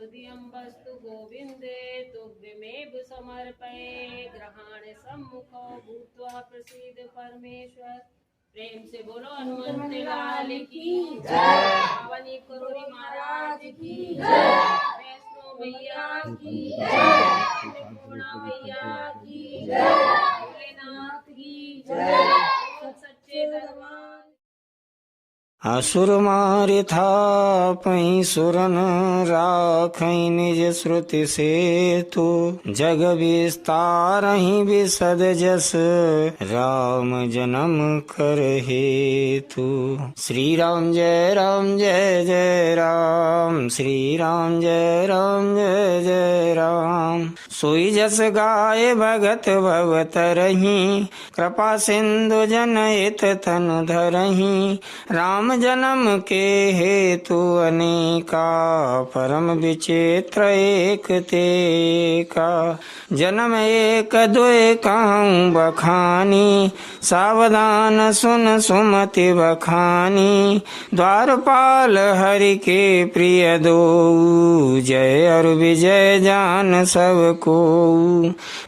तुदीयं वस्तु गोविंदे तुभ्यमेव समर्पये। ग्रहण सम्मुखो भूत्वा प्रसीद परमेश्वर। प्रेम से बोलो हनुमंत लाल की जय। पावनी कुरुरी महाराज की जय। वैष्णो मैया की जय। पूर्णा मैया की जय। भोलेनाथ की जय। सच्चे दरबार। असुर मारे थापहि सुरन राखहि निज श्रुति सेतु। जग विस्तारहि विशद जस राम जन्म कर हेतु। श्री राम जय जय राम। श्री राम जय जय राम। सोई जस गाय भगत भवतरहि। कृपा सिंधु जनहित तनु धरहि। राम जन्म के हेतु अनेका। परम विचित्र एक तेका। जन्म एक दुय कहूँ बखानी। सावधान सुन सुमति बखानी। द्वारपाल हरि के प्रिय दो। जय और विजय जान सब को।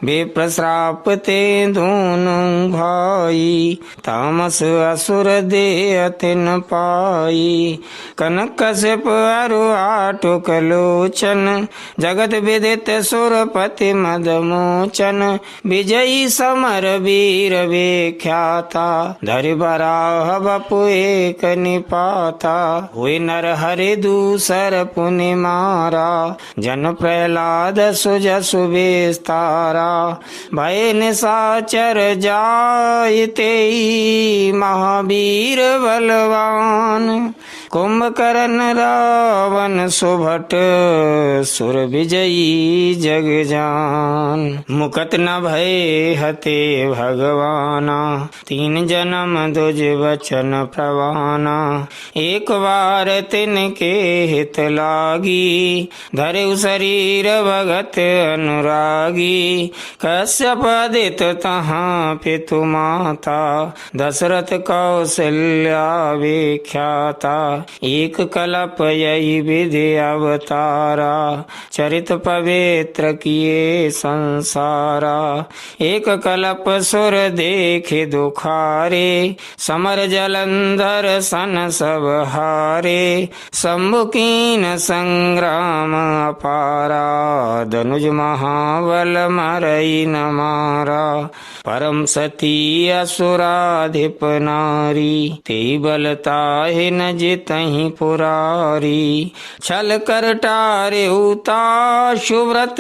विप्र श्राप ते दोनों भाई। तामस असुर दे अतिन पाई। कनक कश्यप अरु आटुक लोचन। जगत विदित सुरपति मदमोचन। विजयी समर वीर विख्याता। धरि बराह बपु एक निपाता। हुए नर हरि दूसर पुनि मारा। जन प्रहलाद सुजसु विस्तारा। भय निशाचर जायते महावीर बलवान। कुंभकर्ण रावण सुभट सुर विजयी जग जान। मुकत न भय हते भगवाना। तीन जन्म दुज वचन प्रवाना। एक बार तिनके हित लागी। धरे शरीर भगत अनुरागी। कश्यप आदित तहाँ पितु माता। दशरथ कौशल्या विख्याता। एक कलप यही विधि अवतारा। चरित पवित्र किए संसारा। एक कलप सुर देखे दुखारे। समर जलंधर सन सब हारे। शंभुकीन संग्राम अपारा। धनुज महाबल मरई न मारा। परम सती असुराधिप नारी। ते बलताहि न जितहि पुरारी। छल कर टारे उता सुव्रत।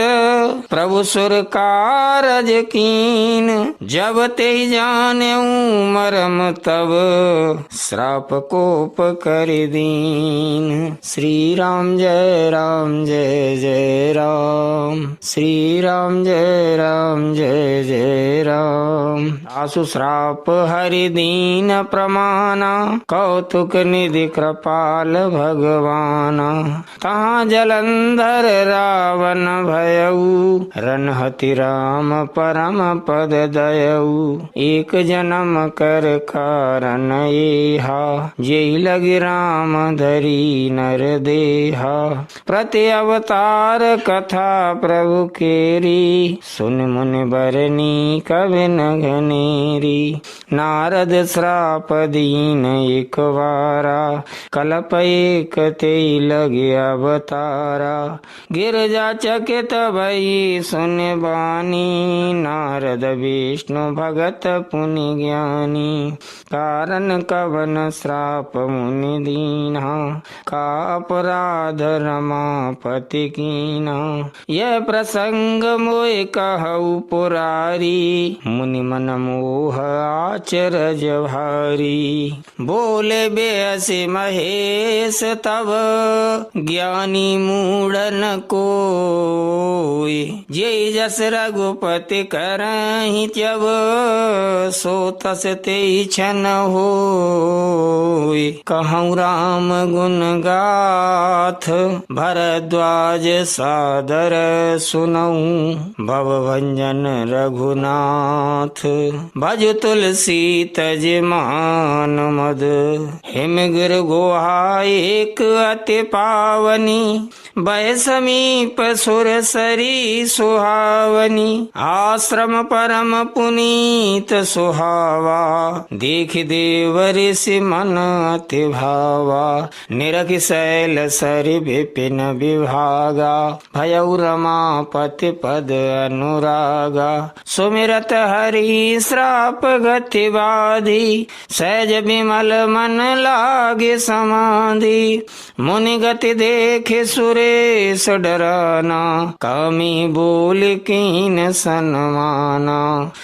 प्रभु सुर कारज कीन। जब ते जाने मरम तब। श्राप कोप कर दीन। श्री राम जय जय राम। श्री राम जय जय राम। आसु श्राप हरि दीन प्रमाना। कौतुक निधि कृपाल भगवाना। तहाँ जलंधर रावण भयऊ। रनहति राम परम पद दयऊ। एक जन्म कर कारण एहा। जेहि लगी राम धरी नर देहा। प्रति अवतार कथा प्रभु केरी। सुन मुनि बरनी कवि न घनेरी। नारद श्राप दीन एक वारा। कलप एक ते लगे अवतारा। गिरजा चकित भई सुन बानी। नारद विष्णु भगत पुनि ज्ञानी। कारण कवन श्राप मुनि दीना। का अपराध रमापति कीना। यह प्रसंग मोय कहु पुरारी। मुनि मन मोह आचरज भारी। बोले बेअसि महेश तब। ज्ञानी मूढ़न कोय। जे जस रघुपति करहि त्यब। सो तस तेहि छन होय। कहूँ राम गुण गाथ। भरद्वाज सादर सुनऊँ। भव भंजन रघुनाथ। भज तुलसी तज मान मद। हिम गिर गुहा एक अति पावनी। बह समीप सुरसरी सुहावनी, आश्रम परम पुनीत सुहावा, देख देव ऋषि मन अति भावा, निरख शैल सरि विपिन विभागा, भयउ रमापति पद अनुरागा, सुमिरत हरि श्राप गति बाधी, सहज विमल मन लागे समाधि, मुनि गति देखे सुरेश डराना, कामी बोल कीन सन्माना,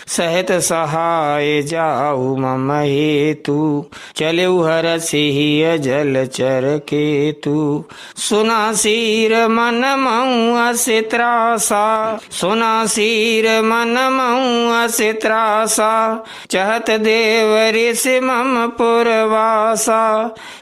सहत सहाय जाऊ मम हेतु, चले हरसिह जलचर केतु, सुना सिर मन मऊ असे त्रासा, सुना सिर मन मऊ असे त्रासा, चहत देव ऋषि मम पुरवासा,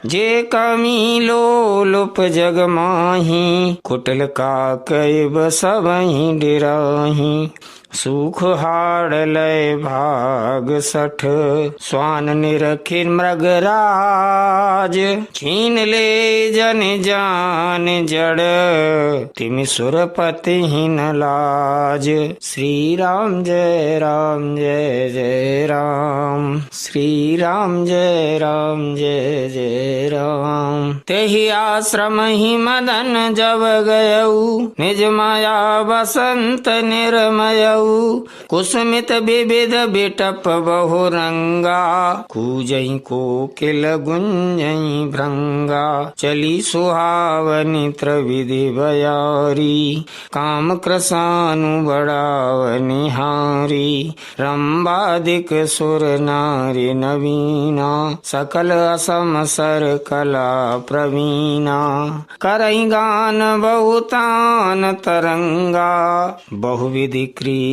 जे कमी लोलुप जग माही, कुटिल काकैब सबहि डिराही, सुख हाड़ लय भाग सठ, स्वान निरखिर मृगराज, छीन ले जन जान जड़, तिमि सुरपति हिन लाज। श्री राम जय राम जय जय राम, श्री राम जय राम जय जय राम। तेहि आश्रम ही मदन जब गयऊ, निज माया बसंत निर्मयऊ, कुसुमित विविध बिटप बहुरंगा, कूजई कोकिल गुंजई भृंगा, चली सुहावनी त्रिविधि बयारी, काम कृसानु बड़ावनि हारी, रंबादिक सुर नारी नवीना, सकल असम सर कला प्रवीणा, करई गान बहुतान तरंगा, बहुविधि क्रीडई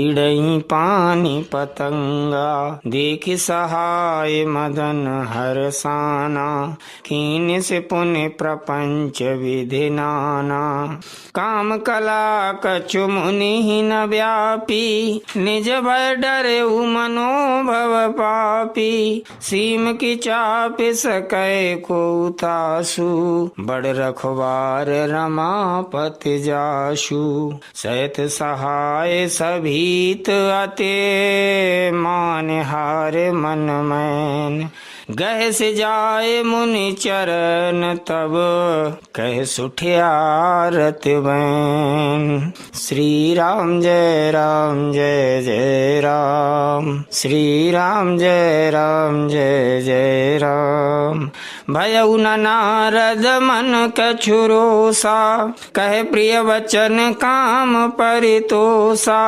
पानी पतंगा, देखि सहाय मदन हरसाना, कीन से पुण्य प्रपंच विधि नाना, काम कला कछु मुनि न व्यापी, निज भय डरे मनोभव पापी, सीम की चाप सकै को तासु, बड़ रखवार रमापति जासु, सहित सहाय सभीत अते, मान हारे मन मैन, गह से जाए मुनि चरण तब, कह सुठियारत बैन। श्री राम जय जय राम, श्री राम जय जय राम। भयउ न नारद मन कछुरोसा, कहे प्रिय वचन काम परितोषा,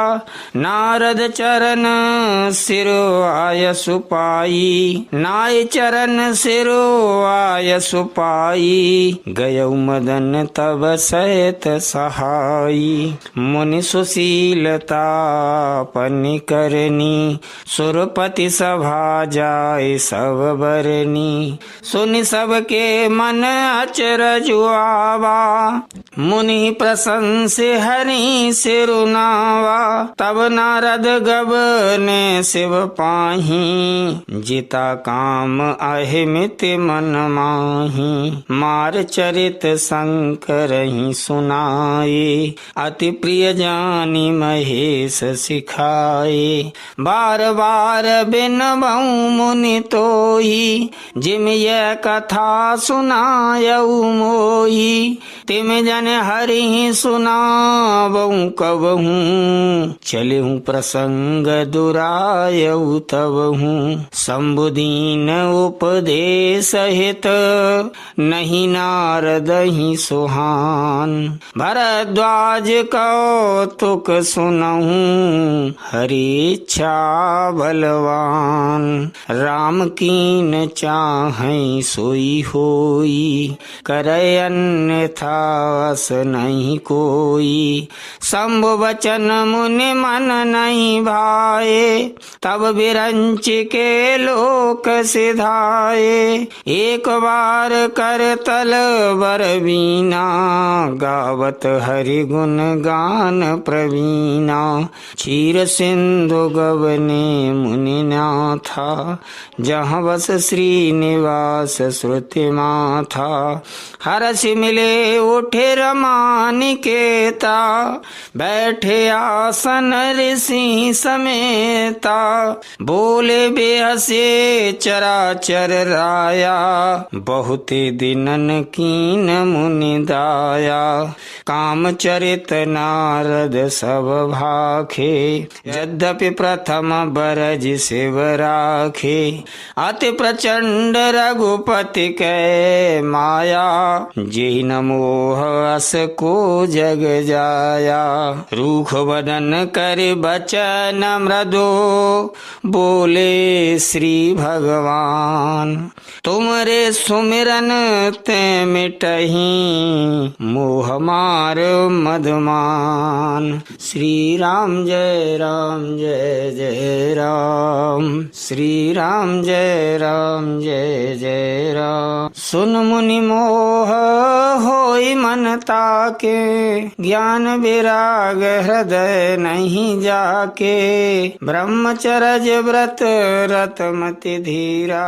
नारद चरण सिरो आय सुपाई, नाय चरण सिरो आय सुपाई, गयउ मदन तब सहित सहाई, मुनि सुशीलता पनि करनी, सुरपति सभा जाय सब बरनी, सुनि सबके मन अचरज आवा, मुनि प्रशंस हरि सिरुनावा, तब नारद गबने शिव पाही, जिता काम अहिमित मन माही, मार चरित शंकर ही सुनाए, अति प्रिय जानी महेश सिखाए, बार बार बिनबऊ मुनि तोही, जिम यह कथा सुनायऊ मोही, तिम जन हरि सुनावऊ कबहू, चलहूँ प्रसंग दुरायऊ तबहू, शंभुदीन उपदेश हित, नहीं नारद ही सुहान, भरद्वाज कौतुक सुनहूँ, हरि इच्छा बलवान, राम कीन चाहै सोई होई, करे अन्यथा अस नहीं कोई, शंभु वचन मुनि मन नहीं भाए, तब विरंच के लोक सिधाए। एक बार कर तल बर वीणा, गावत हरि गुण गान प्रवीणा। क्षीर सिंधु गवने मुनि नाथा, जहाँ बस श्रीनिवास श्रुति माथा। हरष मिले उठे रमानिकेता, बैठे आसन ऋषि समेता। बोले बेहसे चराचर राया, बहुत दिनन कीन मुनि दाया। काम चरित नारद सब भाखे, यद्यपि प्रथम बरज शिव राखे। अति प्रचंड रघुपति कै माया, जेहि न मोह अस को जग जाया। रूख वदन कर बचन मृदु, बोले श्री भगवान। तुमरे सुमिरन ते मिटहि, मोह मार मदमान। श्री राम जय राम जय जय राम, श्री राम जय राम जय जय राम। सुन मुनि मोह होई मन ताके, ज्ञान विराग हृदय नहीं जाके। ब्रह्मचर्य व्रत रतमति धीरा,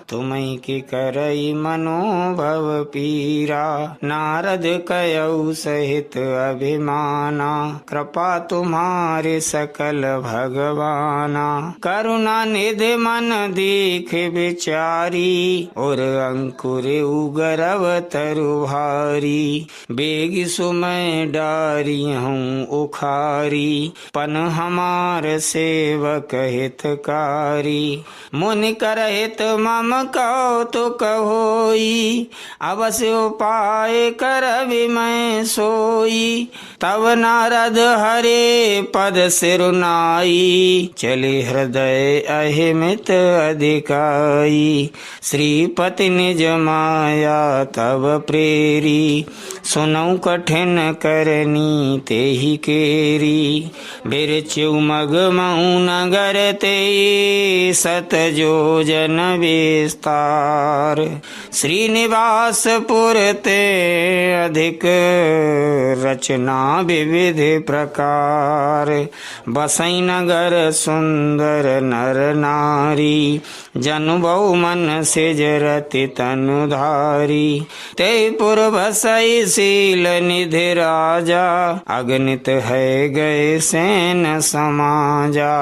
तुम्हीं की करई मनोभव पीरा। नारद कयऊ सहित अभिमाना, कृपा तुम्हारे सकल भगवाना। करुणा निधि मन दीख विचारी, और अंकुर उगरव तरु भारी। बेग सुमय डारी हूँ उखारी, पन हमार सेवक हितकारी। मुनि करहित मम कौतुक होई, अवश्य उपाय करबि मैं सोई। तब नारद हरे पद सिरुनाई, चले हृदय अहिमित अधिकाई। श्रीपति निज माया तब प्रेरी, सुनऊ कठिन करनी तेहि केरी। बिरचु मग मऊ नगर ते, सत जोजन विस्तार। श्रीनिवासपुर ते अधिक, रचना विविध प्रकार। बसई नगर सुंदर नर नारी, जनु बहु मन सिजरति तनुधारी। ते पुर बसई शील निधि राजा, अगणित है गए सैन समाजा।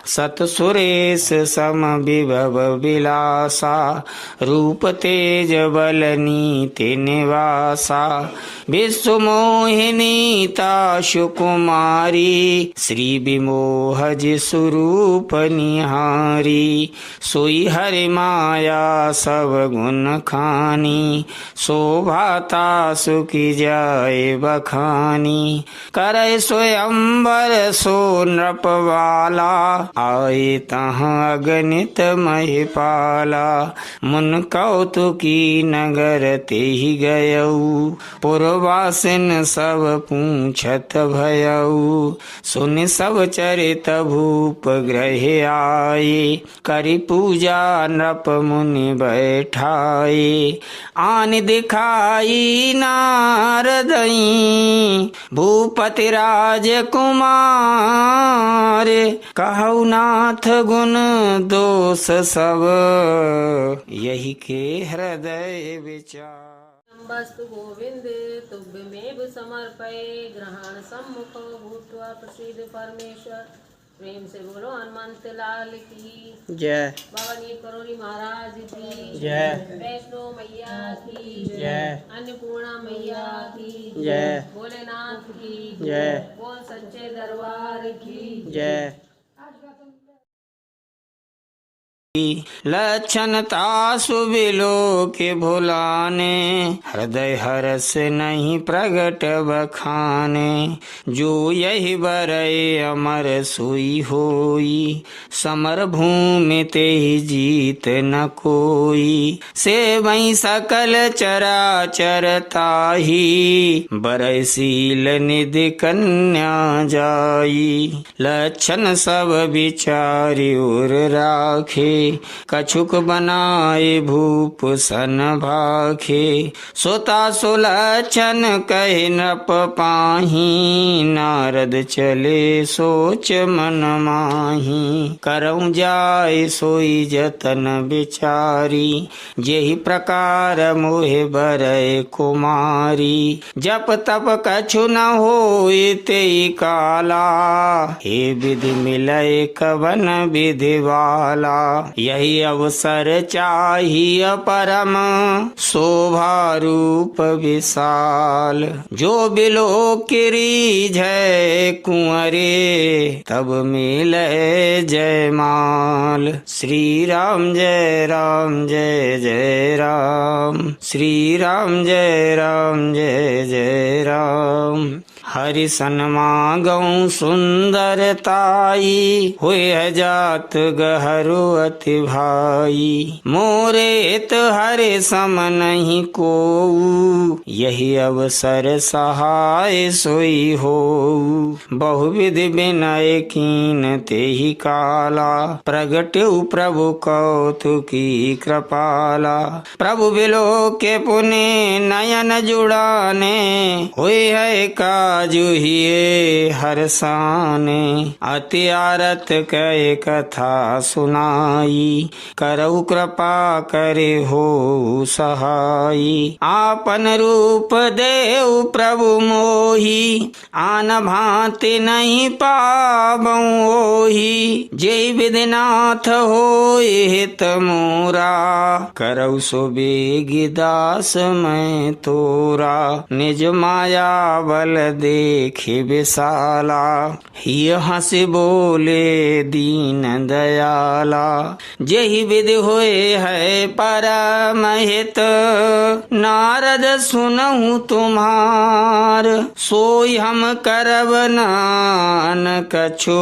सत सुरेश सम विभव विलासा, रूप तेज बल नीति निवासा। विश्व मोहिनी ताशु कुमारी, श्री विमोहज स्वरूप निहारी। सोई हरि माया सब गुण खानी, शोभाता सुखी जाए बखानी। करे स्वयंवर सो नृपवाला, आए तहाँ अगणित महिपाला। मुन कौतुकी नगर तेहि गयऊ, पुरवासिन सब पूछत भयऊ। सुनि सब चरित भूप ग्रह आए, करि पूजा नृप मुनि बैठाए। आन दिखाई नारदई, भूपति राजकुमार। कहु नाथ गुण दोष सब, यही के हृदय विचार। वस्तु गोविंद तुभ्यमेव समर्पये, ग्रहण सम्मुख भूत्वा प्रसीद परमेश्वर। प्रेम से बोलो हनुमंत लाल की जय। बाबा नील करोली महाराज की जय। वैष्णो मैया की जय। अन्नपूर्णा मैया की जय। भोलेनाथ की जय। बोल सच्चे दरबार की जय। लक्षण तासु बिलो के भुलाने, हृदय हरस नहीं प्रगट बखाने। जो यही बरय अमर सुई होई, समर भूमि ते जीत न कोई। से वही सकल चराचर ताही, बरय शील निधि कन्या जाई। लक्षण सब विचारि उर राखे, कछुक बनाए भूप सन भाखे। सोता सुलक्षण कहे नृप पाही, नारद चले सोच मन माही। करऊं जाय सोई जतन विचारी, जेहि प्रकार मोहे बरय कुमारी। जप तप कछु न होय तेई काला, हे विधि मिलय कवन विधि वाला। यही अवसर चाहिए परम, शोभा रूप विशाल। जो बिलो किरीझ है कुंवरे, तब मिले जयमाल। श्री राम जय राम जय जय राम, श्री राम जय राम जय जय राम। हरि सन्मागऊं सुंदरताई, हुए जात गहरु अति भाई। मोरे त हरे सम नहीं कोऊ, यही अवसर सहाय सोई होऊ। बहुविधि विनय कीन तेहि काला, प्रगट्यु प्रभु कौतुकी कृपाला। प्रभु बिलो के पुने नयन जुड़ाने, हुए है काजुहिए हरसाने। अति आरत कहे कथा सुनाई, करऊ कृपा करे हो सहाई। आपन रूप देव प्रभु मोही, आन भांति नहीं पाबऊं ओही। जय विधिनाथ होय हित मोरा, करऊ सो बेगी दास मैं तोरा। निज माया बल देखि विशाला, हिय हंसी बोले दीन दयाला। जेहि विधि होए है परम हित, नारद सुनहु तुम्हार। सोई हम करब नान कछो,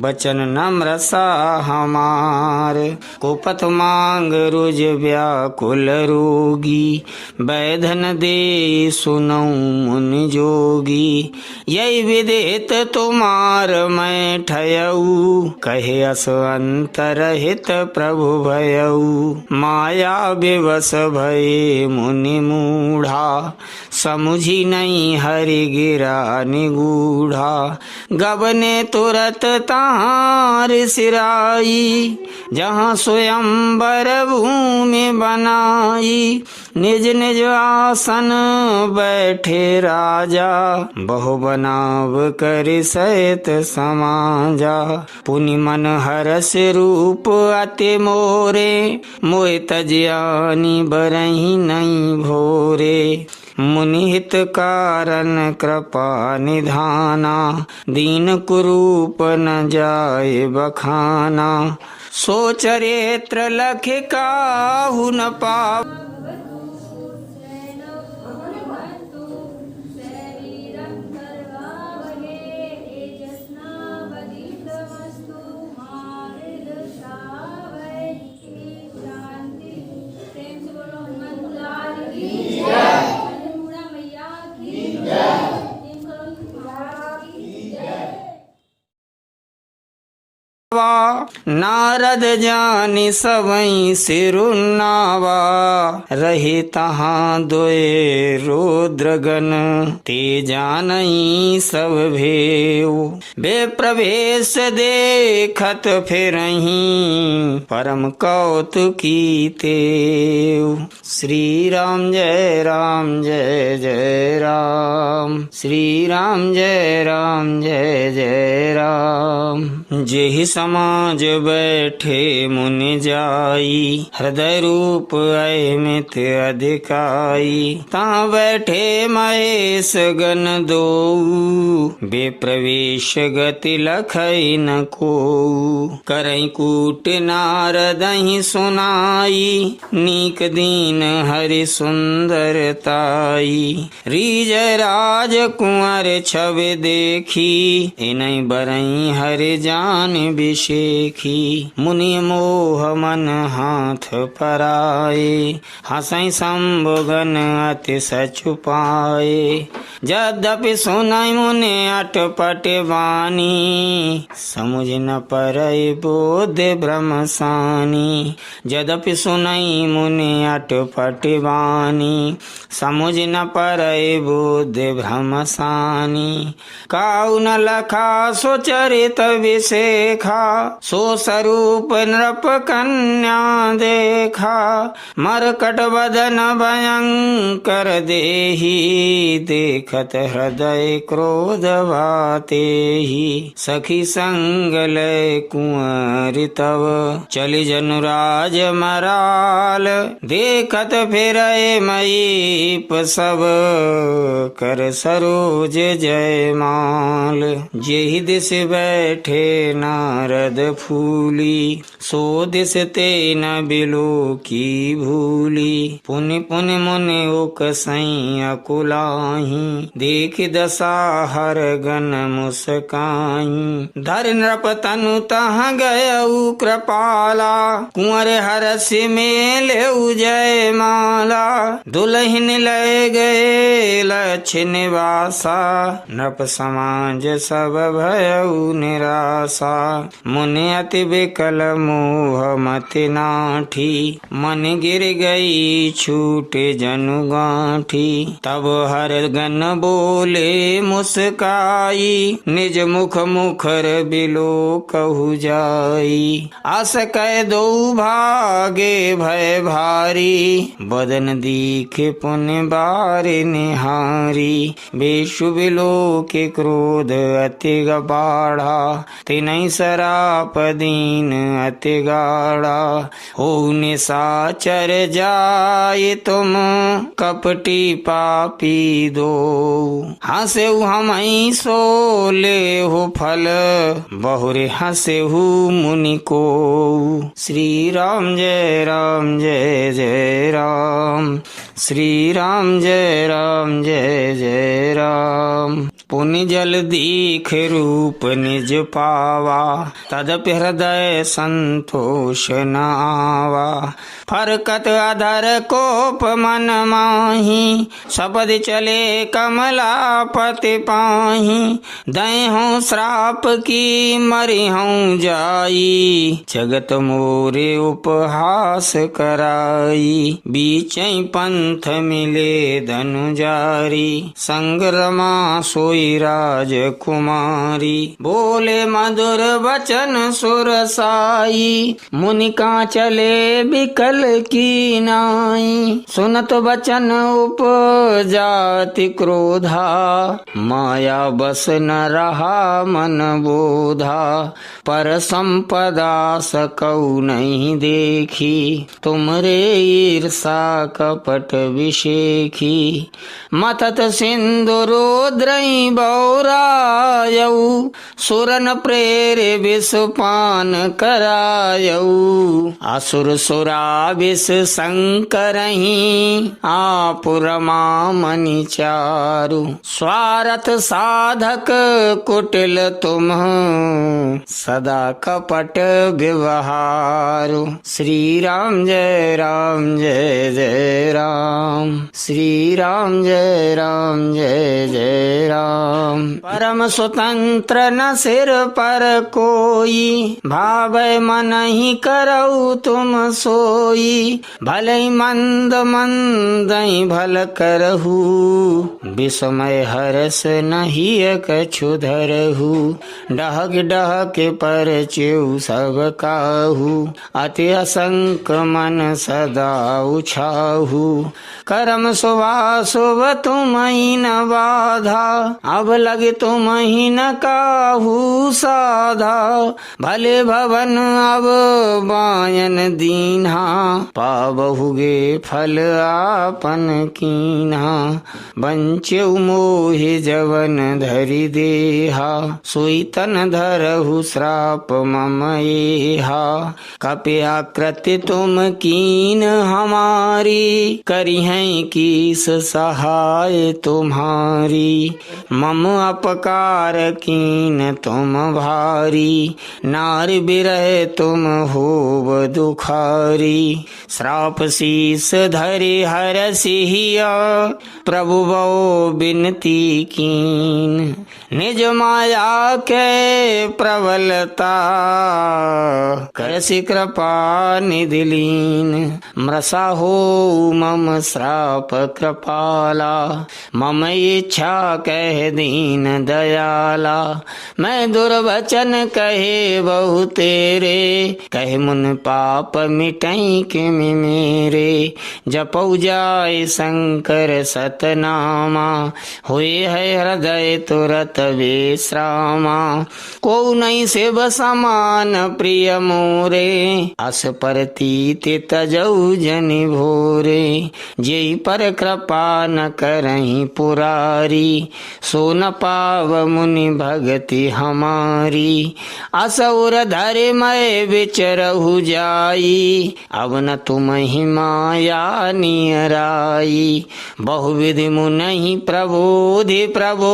बचन नम्र सा हमार। कुपथ मांग रुज व्याकुल रोगी, बैधन दे सुनऊ मुनि जोगी। यही विदित तुम्हार मैं ठयऊ, कहे अस अंतर हित प्रभु भयऊ। माया विवश भये मुनि मूढ़ा, समुझी नहीं हरि गिरा निगूढ़ा। गबने तुरत तार सिराई, जहाँ स्वयंवर भूमि बनाई। निज निज आसन बैठे राजा, बहु बनाव कर सहित समाजा। पुनि मन हरस रूप अति मोरे, मोहि तजियानी बरही नहीं भोरे। मुनि हित कारण कृपा निधाना, दीन कुरूप न जाय बखाना। सो चरित्र लख काहु न पाव, नारद जानि सबई सिरुन्नावा। रहे तहाँ दोए रुद्रगण, ते जानई सब भेव। बे प्रवेश देखत फिरहीं, परम कौतुकी तेव। श्री राम जय जय राम, श्री राम जय जय राम। जेहि समाज बैठे मुनि जाई, हृदय रूप अमित अधिकाई। ता बैठे महेश गण दोऊ, बेप्रवेश गति लखई न कोऊ। करई कूट नारदहि सुनाई, नीक दीन हरि सुंदरताई। रीज राज कुंवर छब देखी, इनई बरई हरि जान बिशेखी। मुनि मोह मन हाथ पराए, हंसई शंभुगन अति सचु पाए। यद्यपि सुनई मुनि अटपट वाणी, समुझ न परई बोध ब्रह्म सानी। यद्यपि सुनई मुनि अटपट वाणी, समुझ न परई बोध ब्रह्म सानी। काऊ न लखा सो चरित विशेखा, सो स्वरूप नृप कन्या देखा। मरकट बदन भयंकर देही, देखत हृदय क्रोध वातेहि। सखी संग लय कुंवर तव, चलि जनुराज मराल। देखत फिरय मयीप सब, कर सरोज जयमाल। जेहि दिस बैठे नारद फूली, सो दिस ते न बिलो की भूली। पुनि पुनि मुनि उकसई अकुलाही, देख दशा हर गन मुस्काई। धर नृप तनु तह गयऊ कृपाला, कुंवर हरसि मेलेऊ जयमाला। दुलहिन लय गए लक्ष्य निवासा, नृप समाज सब भयऊ निराशा। मुनि अति विकल मोह मति नाठी, मन गिर गई छूटे जनु गांठी। तब हर गन बोले मुस्काई, निज मुख मुखर बिलो कहु जाई। आस कह दो भागे भय भारी, बदन दीखे पुण्य बारे निहारी। बेशु बिलो के क्रोध अति गबाढ़ा, तिनहि सराप दीन अति गाढ़ा। हो निशाचर जाय तुम, कपटी पापी दो। हंसेहु हमई सो ले हो फल, बहुरे हंसेहु मुनि को। श्री राम जय राम जय जय राम, श्री राम जय राम जय जय राम। पुनि जल दीख रूप निज पावा, तदपि हृदय संतोष न आवा। फरकत अधर कोप मन माही, सपद चले कमलापति पाही। दय हूँ श्राप की मरि हूँ जाई, जगत मोरे उपहास कराई। बीचै पंथ मिले धनु जारी, संग्रमा सोई राजकुमारी। बोले मधुर वचन सुरसाई, मुनि का चले बिकल की नाई। सुनत वचन उपजाति क्रोधा, माया बस न रहा मन बोधा। पर संपदा सकौ नहीं देखी, तुमरे ईर्षा कपट विशेखी। मतत सिंधु रोद्रई बौरायऊ, सुरन प्रेरे विषपान करायऊ। असुर सुरा विष संकरही, आप रमा मनि चारु। स्वार्थ साधक कुटिल तुम, सदा कपट व्यवहारु। श्री राम जय राम जय जय राम, श्री राम जय राम जय जय राम। परम स्वतंत्र न सिर पर कोई, भावै मन ही करऊ तुम सोई। भले मंद मंदई भल करहु, विस्मय हरस नहीं कछु धरहु। डहक डहक पर चेऊ सब काहू, अति असंक मन सदा उछाहू। करम शुभा शुभ तुमई न बाधा, अब लगे तुम ही न काहू साधा, भले भवन अब बायन दीन्हा, पाबहुगे फल आपन कीन्हा। बंचेउ मोहि जवन धरि देहा, सोई तन धरहु श्राप मम एहा। कपया कृत्य तुम कीन हमारी, करिहैं कीस सहाय तुम्हारी। मम अपकार कीन तुम भारी, नार बिरह तुम होव दुखारी। श्राप शीस धरि हरसिहिया, प्रभु बो बिनती कीन। निज माया के प्रबलता, करसि कृपा निधि लीन। मृषा हो मम श्राप कृपाला, मम इच्छा कह दीन दयाला। मैं दुर्वचन कहे बहु तेरे, कहे मुन पाप मिटई किम मेरे। जपौ जाय शंकर सतनामा, होए है हृदय तुरत विश्रामा। को नहीं शिव समान प्रिय मोरे, अस परतीत तजौ जनि भोरे। जेहि पर कृपा न करहि पुरारी, सो न पाव मुनि भगति हमारी। असुर धरि मैं विचरहु जाई, अब न तुम ही माया नियराई। बहुविधि मुनहि प्रबोधि प्रभो,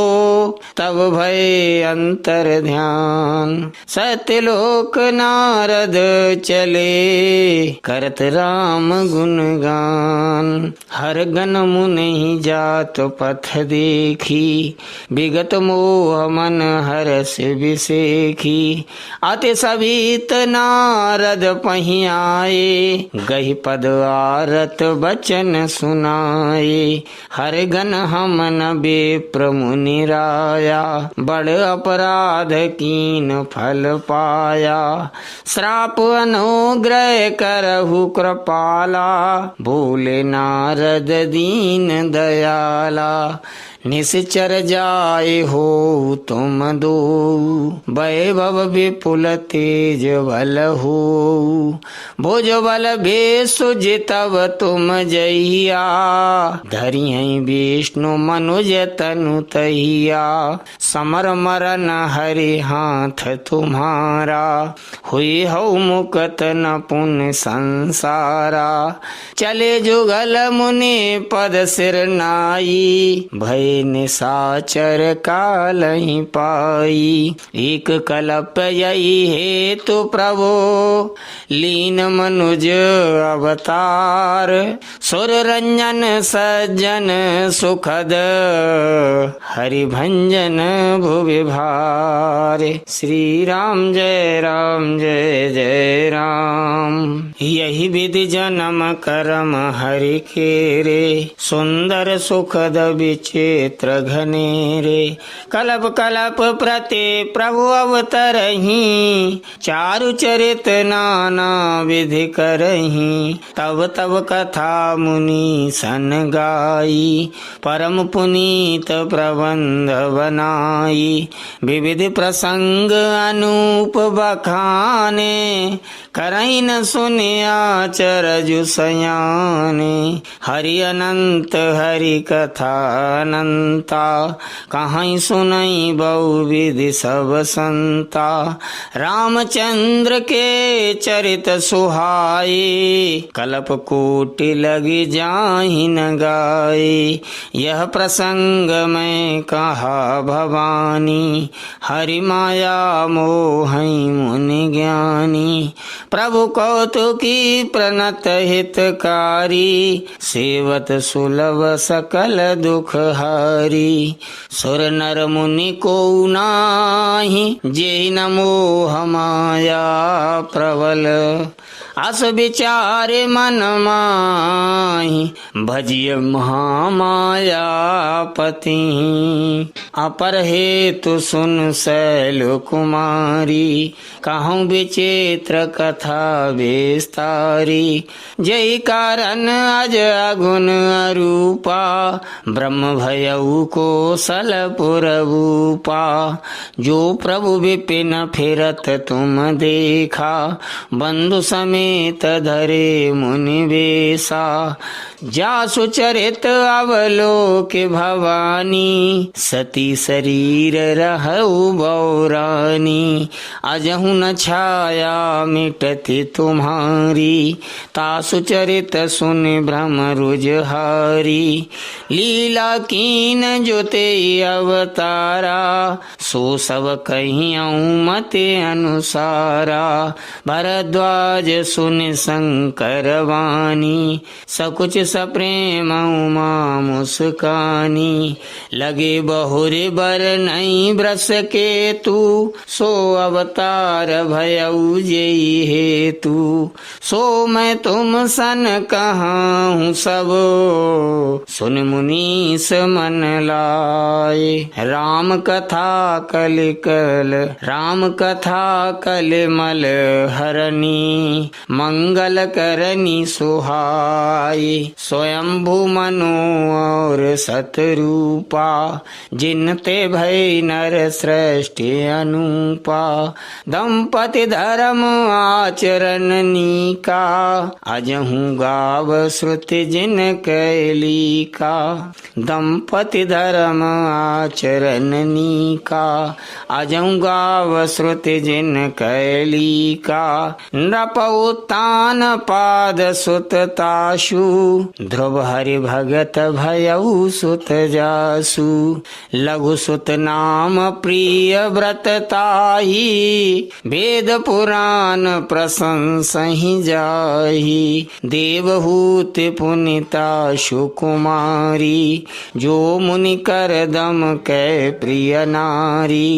तब भय अंतर ध्यान। सत्यलोक नारद चले, करत राम गुणगान। हर गन मुनि जात पथ देखी, विगत मोह मन हरस विसेखी। अति सभीत नारद पहि आए, गहि पद आरत बचन सुनाए। हर गन हमन विप्र मुनि राया, बड़ अपराध कीन फल पाया। श्राप अनुग्रह करहु कृपाला, बोले नारद दीन दयाला। निश्चर जाए हो तुम दो, वैभव विपुल तेज बल हो। भुज बल भेषु जितब तुम जहिया, धरिहैं विष्णु मनुज तनु तहिया। समर मरन हरि हाथ तुम्हारा, हुई हौ मुकत न पुण्य संसारा। चले जुगल मुनि पद सिर नाई, भय निशाचर कालहि पाई। एक कल्प यही हेतु प्रभो, लीन मनुज अवतार। सुर रंजन सज्जन सुखद, हरि भंजन भुवि भार। श्री राम जय जय राम। यही विधि जन्म करम हरि केरे, सुंदर सुखद विचित्र घनेरे। कल्प कल्प प्रति प्रभु अवतरहि, चारु चरित नाना विधि करहि। तब तब कथा मुनि सन गाई, परम पुनीत प्रबंध बनाई। विविध प्रसंग अनूप बखाने, करहि न सुनिया चरजु सयाने। हरि अनंत हरि कथा अनंता, कहीं सुनई बहुविधि सब संता। रामचंद्र के चरित सुहाए, कल्प कोटि लगी जाहि न गाए। यह प्रसंग मैं कहा भवानी, हरि माया मोहि मुनि ज्ञानी। प्रभु कौतुकी प्रणत हितकारी, सेवत सुलभ सकल दुख हारी। सुर नर मुनि को नाही, जेहि न मोह माया प्रबल। अस विचार मन माहि भजिय महामायापति। अपर हेतु सुन शैल कुमारी कहूँ विचित्र कथा विस्तारी। जय कारण अज अगुण अरूपा ब्रह्म भयउ कोसलपुर भूपा। जो प्रभु विपिन फिरत तुम देखा बंधु समेत धरे मुनि वेशा। जासु चरित अवलोक भवानी सती शरीर रहु बौरानी। अजहु न छाया मिटति तुम्हारी तासु चरित सुन भ्रम रुजहारी। लीला कीन जोते अवतारा सो सब कहियऊँ मते अनुसारा। भरद्वाज सुन शंकर वाणी सकुच सप्रेम उमा मुस्कानी। लगे बहुरे बर नहीं ब्रस के तू सो अवतार भयउ जेहि हेतु। सो मैं तुम सन कहाऊँ सब सुन मुनीस मन लाए। राम कथा कलिमल हरणी मंगल करनी सुहाई। स्वयंभू मनु और सतरूपा जिनते भय नर सृष्टि अनुपा। दंपति धर्म आचरण नीका अजहूँ गाव श्रुति जिन कैली का। दंपति धर्म आचरण नीका अजहूँ गाव श्रुति जिन कैली का। नृप उत्तान पाद सुत ताशु ध्रुव हरि भगत भयउ सुत जासु। लघु सुत नाम प्रिय व्रत ताही वेद पुराण प्रशंसहि जाहि। देवहूत पुनिता सुकुमारी जो मुनि कर दम कै प्रिय नारी।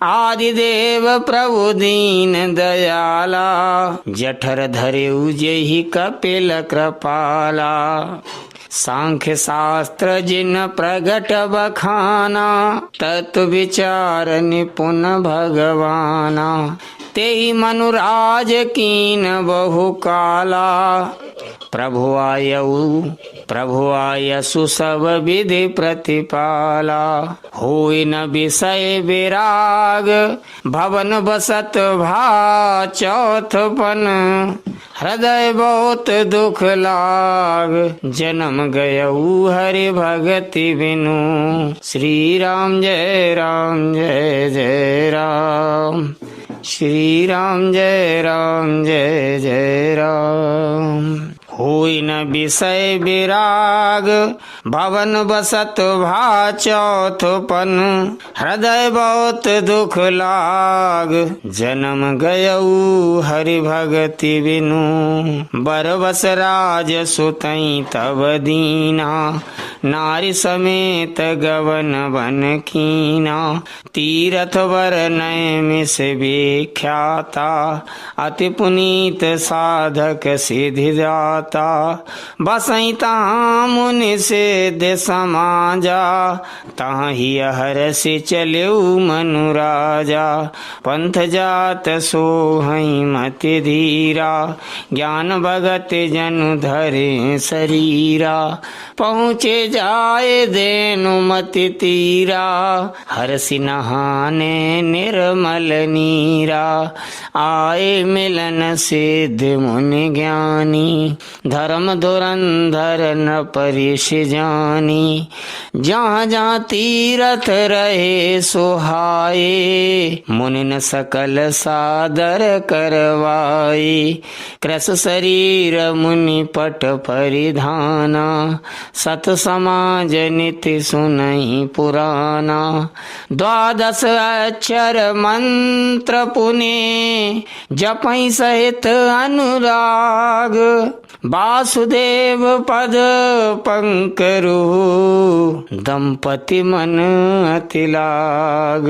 आदिदेव प्रभु दीन दयाला जठर धरेउ जेहि कपिल कृपाला। सांख्य शास्त्र जिन प्रगट बखाना तत्व विचार निपुण भगवाना। तेहि मनुराज कीन बहु काला प्रभु आयसु सब विधि प्रतिपाला। होई न विषय विराग भवन बसत भा चौथपन। हृदय बहुत दुख लाग जन्म गयऊ हरि भगति बिनु। श्री राम जय राम जय जय राम। श्री राम जय जय राम। होई न विषय विराग भवन बसत भा चौथपन। हृदय बहुत दुख लाग जन्म गयऊ हरि भगति बिनु। बरबस राज सुतई तब दीना नारी समेत गवन बन कीना। तीरथ वर नय मिस विख्याता अति पुनीत साधक सिद्धि दाता। बसई तहाँ मुनि सिद्ध समाजा तहाँ ही हरसि चलेउ मनु राजा। पंथ जात सोहई मति धीरा ज्ञान भगत जनु धरे शरीरा। पहुँचे जाए देनु मति तीरा हरसि नहाने निर्मल नीरा। आए मिलन सिद्ध मुनि ज्ञानी धर्म धुरंधर न परिश जानी। जहाँ जहाँ तीरथ रहे सुहाए मुनि न सकल सादर करवाए। कृस शरीर मुनि पट परिधाना सतसंग समाज नित्य सुनहि पुराना। 12 अक्षर मंत्र पुने जपै सहित अनुराग। वासुदेव पद पंकरु दंपति मन अति लाग।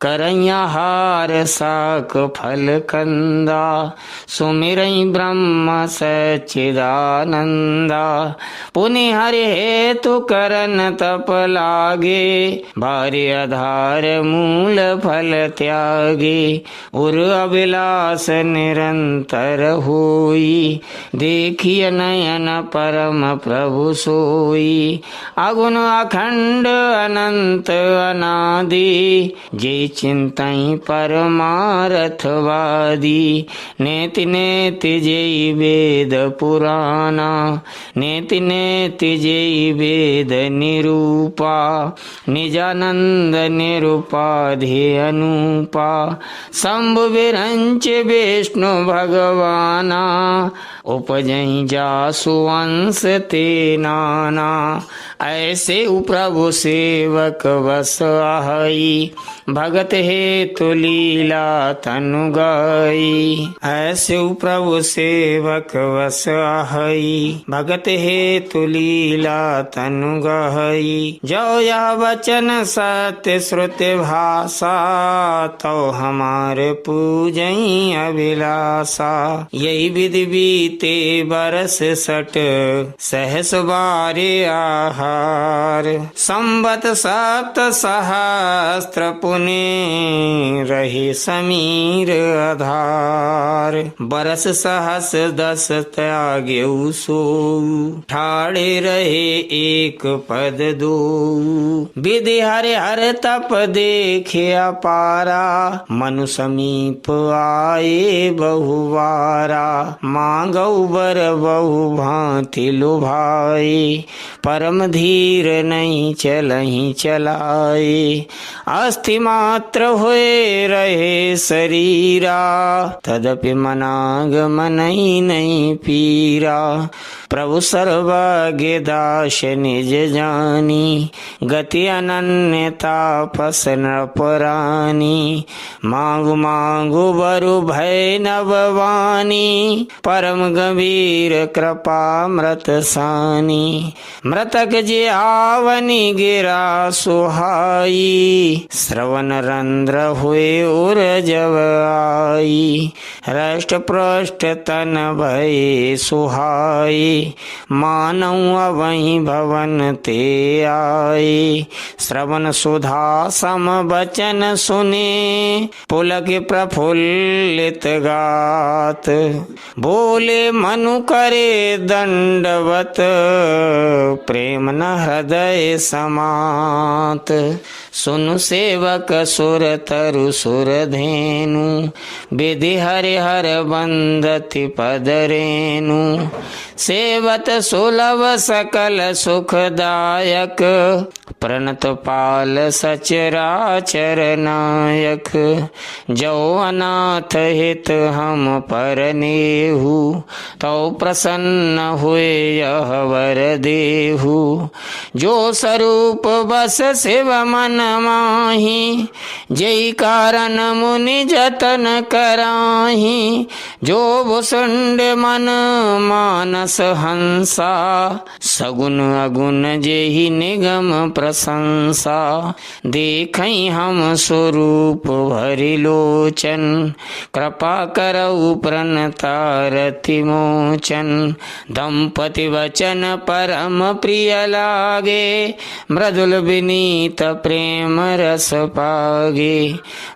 करैया हार साक फल कंदा सुमिरई ब्रह्म सच्चिदानंदा। पुनि हरि हेतु करन तप लागे बारि आधार मूल फल त्यागे। उर अभिलाष निरंतर होई देखिए नयन परम प्रभु सोई। अगुण अखंड अनंत अनादि जे चिंतई परमार्थवादी। नेति नेति जेई वेद पुराना नेति नेति जेई वेद निरूपा। निजानंद निरुपाधि अनुपा शंभु विरंच विष्णु भगवाना। उपजई जासु वंश ते नाना। ऐसे प्रभु सेवक बस आहई भगत हेतु लीला तनु गाई। ऐसे प्रभु सेवक बस आहई भगत हेतु लीला तनु गाई। जो यह वचन सत्य श्रुति भाषा तो हमारे पूजई अभिलाषा। यही विधि बीते बरस 60 सहस बारे आहार। संवत 7 सहस्त्र पुने रहे समीर आधार। बरस सहस 10 त्यागे सो ठाड़े रहे एक पद 2। विधि हरि हर तप देखे अपारा मनु समीप आए बहुवारा। मांगौ बर बहु भांति लुभाए परम धीर नहीं चलहि चलाए। अस्थि मात्र हुए रहे शरीरा तदपि मनाग मनहि नहीं पीरा। प्रभु सर्वज्ञ दास निज जानी गति अनन्यता पस नृपरानी। मांगु मांगु बरु भय नभवानी परम गंभीर कृपा मृत सानी। मृतक जे आवनी गिरा सुहाई श्रवण रंध्र हुए उर जब आई। रष्ट पृष्ठ तन भय सुहाई मानव वहीं भवन ते आए। श्रवण सुधा सम बचन सुने पुलक प्रफुल्लित गात। बोले मनु करे दंडवत प्रेम न हृदय समात। सुनु सेवक सुर तरु सुर धेनु विधि हरि हर बंदति पद रेनु। सेवत सुलभ सकल सुखदायक प्रणत पाल सचराचर नायक। जो अनाथ हित हम पर नेहु तो प्रसन्न हुए यह वर देहु। जो स्वरूप बस शिव मन माही जय कारण मुनि जतन कराही। जो भुसुंड मन मानस हंसा सगुन अगुण जेहि निगम प्रशंसा। देखई हम स्वरूप भरि लोचन कृपा करऊ प्रणतारति मोचन। दंपति वचन परम प्रिय लागे मृदुल विनीत प्रेम रस पागे।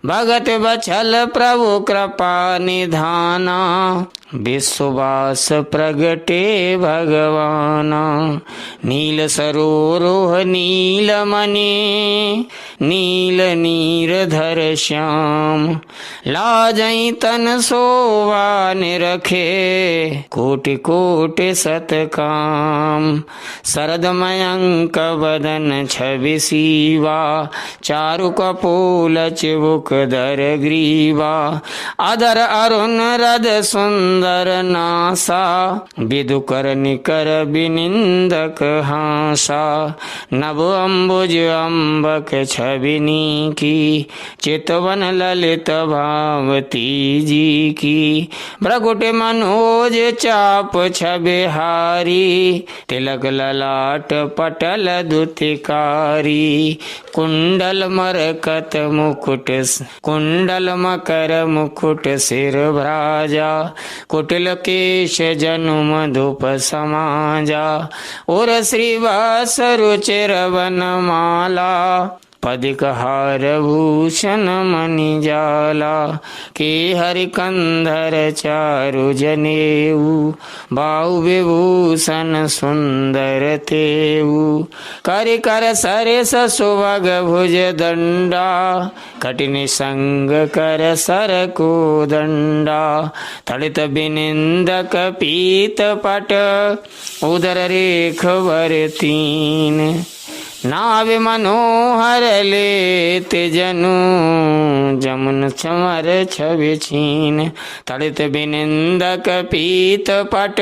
भगत बछल प्रभु कृपा निधाना विश्वास प्रगटे भगवाना। नील सरोरोह नील मणि नील नीरधर श्याम। लाजई तन सोवा निरखे कोटि कोटि सतकाम। शरद मयंक बदन छवि सीवा चारु कपोल चिबुक दर ग्रीवा। अधर अरुण रद सुंदर सुंदर नासा, विदु कर निकर बिनिंदक हासा। नभ अम्बुज अम्बक छबिनी की, चितवन ललित भावती जी की। भ्रकुट मनोज चाप छबिहारी, तिलक ललाट पटल दुतिकारी। कुंडल मरकत मुकुट, कुंडल मकर मुकुट सिर भ्राजा। कुटिल केश जनुम धूप समाजा, और श्रीवास रुचिर वनमाला। पदिक हार भूषण मणि जाला, के हरि कंधर चारु जनेऊ। बाहु विभूषण सुंदर तेऊ, कर कर सरेस सुभग भुज दंडा। कठिन संग कर सर को दंडा, तड़ित बिनिंदक पीत पट। उदर रेख वर तीन, नाभ मनोहर लेत जनु। जमुन चमर छवि छीन, तड़ित बिनिंदक पीत पट।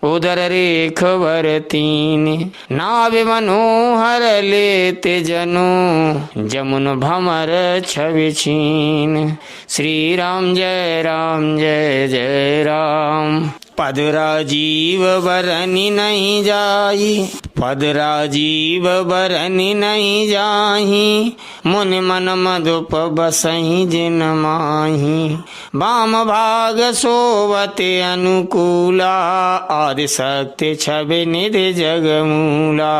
उदर रेख वर तीन, नाभ मनोहर लेत जनु। जमुन भमर छवि छीन। श्री राम जय राम जय जय राम। पद राजीव बरनि नहीं जाई, पद राजीव बरनि नहीं जाही। मुनि मन मधुप बसहि जिन माही, वाम भाग सोवते अनुकूला। आदि शक्ति छवि निधि जगमूला,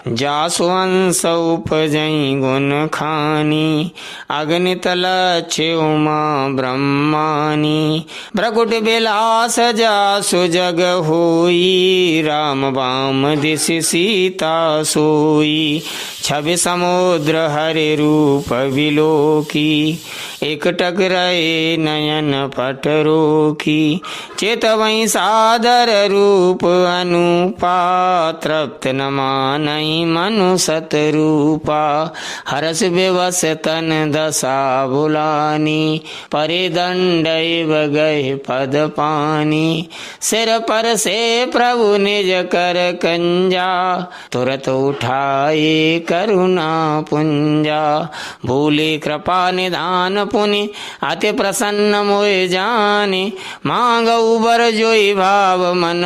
जासु अंश उपजई गुण खानी। अगणित लक्ष्य उमा ब्रह्मानी, भ्रकुट विलास जासु जग होई। राम वाम दिश सीता सोई, छवि समुद्र हरि रूप विलोकी। एक टकराए नयन पटरो की, चेतवई सादर रूप अनुपा। तृप्त न मानई मनु सतरूपा, हरस विवश तन दशा बुलानी। परे दंड गए पद पानी, सिर पर से प्रभु निज कर कंजा। तुरत उठाए करुणा पुंजा, भूले कृपा निधान पुनि। अति प्रसन्न मोए जाने, मांगऊ बर जोई भाव मन।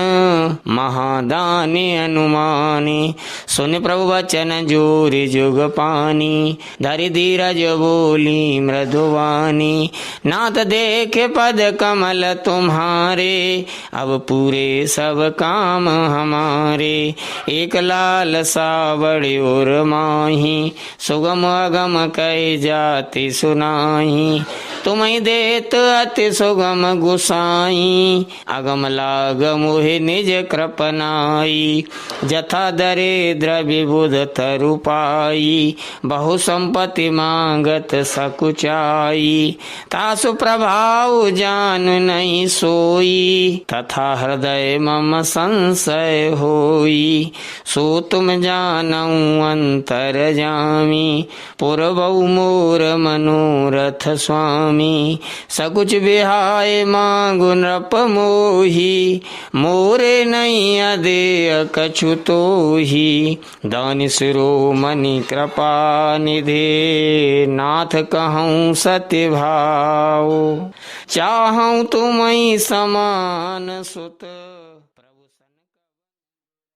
महादानी अनुमानी, सुन प्रभु वचन जोरि जुग पानी। धरि धीरज बोली मृदुवानी, नाथ देखे पद कमल तुम्हारे। अब पूरे सब काम हमारे, एक लाल सावड़ी और माही। सुगम अगम कह जाति सुनाही, तुम्हें देत अति सुगम गुसाई। अगम लाग मोहि निज कृपनाई, जथा दरिद्र विबुध तरुपाई। बहु संपत्ति मांगत सकुचाई, तासु प्रभाव जान नहीं सोई। तथा हृदय मम संशय होई, सो तुम जानऊ अंतर जामी। पुरबऊ मोर मनोरथ स्वामी, सकुच बिहाय मांगु नृप मोही। मोरे नहीं अदेय कछु तोही, दानि शिरोमणि कृपा निधे। नाथ कहूँ सत्य भाव, चाहूँ तुमहि समान सुत।